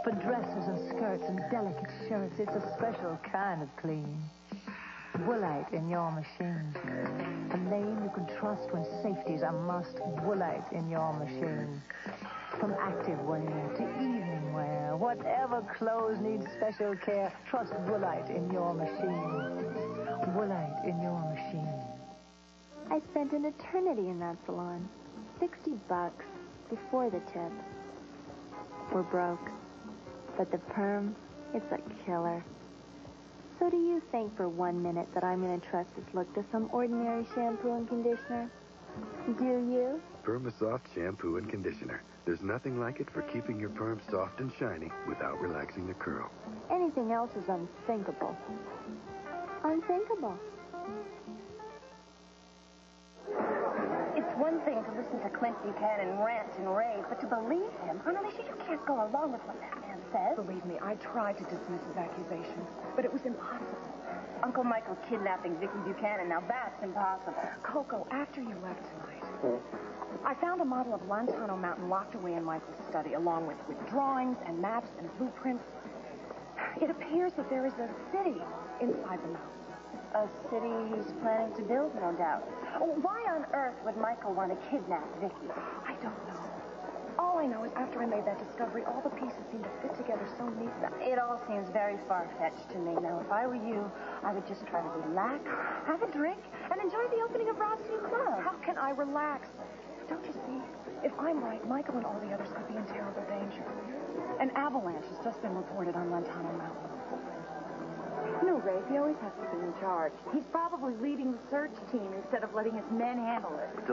For dresses and skirts and delicate shirts, it's a special kind of clean. Woolite in your machine. A name you can trust when safety's a must. Woolite in your machine. From active wear to evening wear, whatever clothes need special care, trust Woolite in your machine. Woolite in your machine. I spent an eternity in that salon. $60 before the tip. We're broke. But the perm, it's a killer. So do you think for 1 minute that I'm going to trust this look to some ordinary shampoo and conditioner? Do you? Permasoft Shampoo and Conditioner. There's nothing like it for keeping your perm soft and shiny without relaxing the curl. Anything else is unthinkable. Unthinkable. It's one thing to listen to Clint Buchanan rant and rave, but to believe him, Annalisa, you can't go along with what that man says. Believe me, I tried to dismiss his accusations, but it was impossible. Uncle Michael kidnapping Vicky Buchanan, now that's impossible. Coco, after you left tonight, I found a model of Lantano Mountain locked away in Michael's study, along with drawings and maps and blueprints. It appears that there is a city inside the mountain. A city he's planning to build, no doubt. Why on earth would Michael want to kidnap Vicky? I don't know. All I know is after I made that discovery, all the pieces seem to fit together so neatly. It all seems very far-fetched to me. Now, if I were you, I would just try to relax, have a drink, and enjoy the opening of Rob's new club. How can I relax? Don't you see? If I'm right, Michael and all the others could be in terrible danger. An avalanche has just been reported on Lantano Mountain. No, Rafe, he always has to be in charge. He's probably leading the search team instead of letting his men handle it.